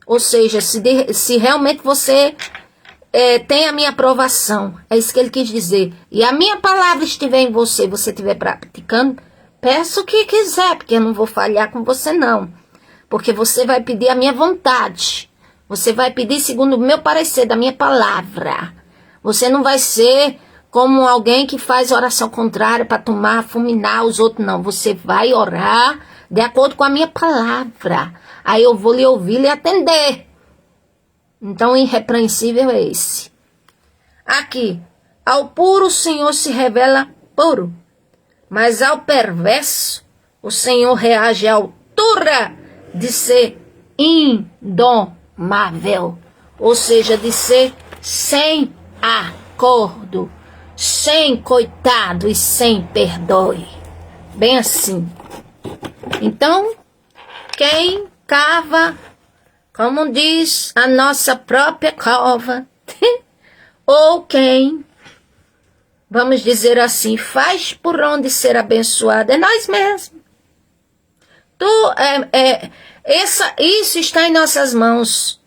Ou seja, se realmente você tem a minha aprovação, é isso que ele quis dizer. E a minha palavra estiver em você, você estiver praticando, peça o que quiser, porque eu não vou falhar com você não. Porque você vai pedir a minha vontade. Você vai pedir segundo o meu parecer, da minha palavra. Você não vai ser como alguém que faz oração contrária para tomar, fulminar os outros, não. Você vai orar de acordo com a minha palavra. Aí eu vou lhe ouvir e lhe atender. Então, irrepreensível é esse. Aqui, ao puro o Senhor se revela puro, mas ao perverso o Senhor reage à altura de ser indomável, ou seja, de ser sem acordo, sem coitado e sem perdoe. Bem assim. Então, quem cava, como diz a nossa própria cova, ou quem, vamos dizer assim, faz por onde ser abençoado, é nós mesmos. Isso está em nossas mãos.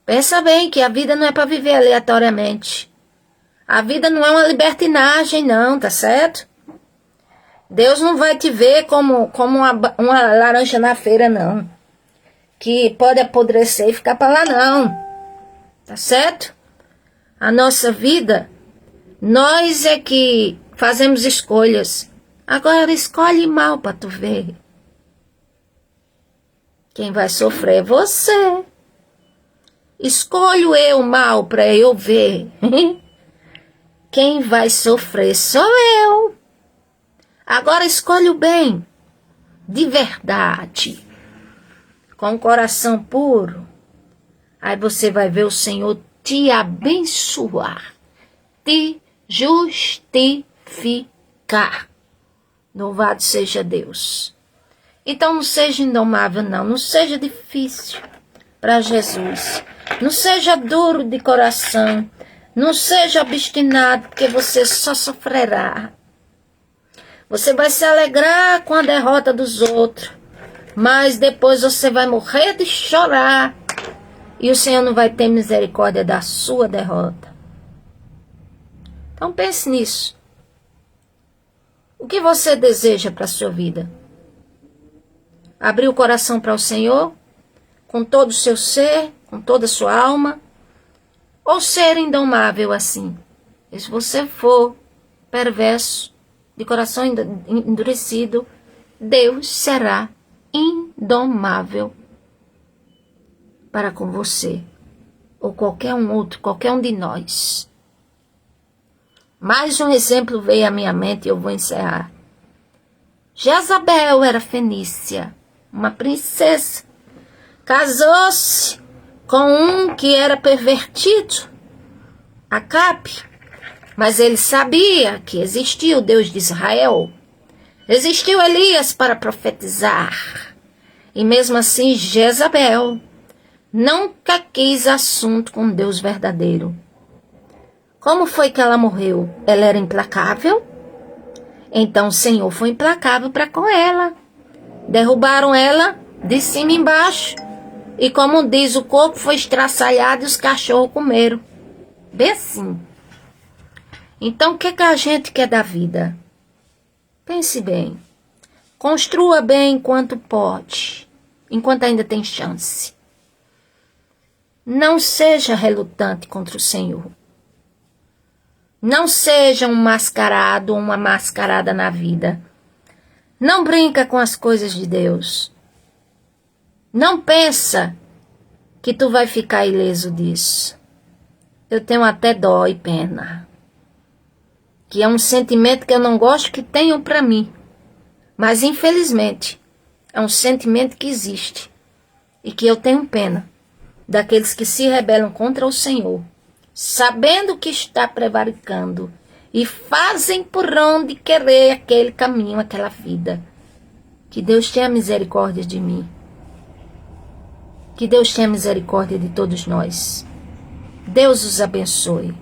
Pensa bem que a vida não é para viver aleatoriamente. A vida não é uma libertinagem, não, tá certo? Deus não vai te ver como uma laranja na feira, não. Que pode apodrecer e ficar para lá, não. Tá certo? A nossa vida, nós é que fazemos escolhas. Agora escolhe mal para tu ver. Quem vai sofrer é você. Escolho eu mal para eu ver. Quem vai sofrer sou eu. Agora escolhe o bem, de verdade, com o coração puro. Aí você vai ver o Senhor te abençoar, te justificar. Louvado seja Deus. Então não seja indomável, não seja difícil para Jesus. Não seja duro de coração. Não seja obstinado, porque você só sofrerá. Você vai se alegrar com a derrota dos outros, mas depois você vai morrer de chorar. E o Senhor não vai ter misericórdia da sua derrota. Então pense nisso. O que você deseja para a sua vida? Abrir o coração para o Senhor, com todo o seu ser, com toda a sua alma, ou ser indomável assim? E se você for perverso, de coração endurecido, Deus será indomável para com você, ou qualquer um outro, qualquer um de nós. Mais um exemplo veio à minha mente e eu vou encerrar. Jezabel era fenícia, uma princesa. Casou-se com um que era pervertido, Acabe. Mas ele sabia que existia o Deus de Israel. Existiu Elias para profetizar. E mesmo assim, Jezabel nunca quis assunto com Deus verdadeiro. Como foi que ela morreu? Ela era implacável? Então o Senhor foi implacável para com ela. Derrubaram ela de cima embaixo. E como diz, o corpo foi estraçalhado e os cachorros comeram. Bem assim. Então o que a gente quer da vida? Pense bem. Construa bem enquanto pode. Enquanto ainda tem chance. Não seja relutante contra o Senhor. Não seja um mascarado ou uma mascarada na vida. Não brinca com as coisas de Deus. Não pensa que tu vai ficar ileso disso. Eu tenho até dó e pena. Que é um sentimento que eu não gosto que tenham para mim. Mas infelizmente é um sentimento que existe. E que eu tenho pena daqueles que se rebelam contra o Senhor, sabendo que está prevaricando, e fazem por onde querer aquele caminho, aquela vida. Que Deus tenha misericórdia de mim. Que Deus tenha misericórdia de todos nós. Deus os abençoe.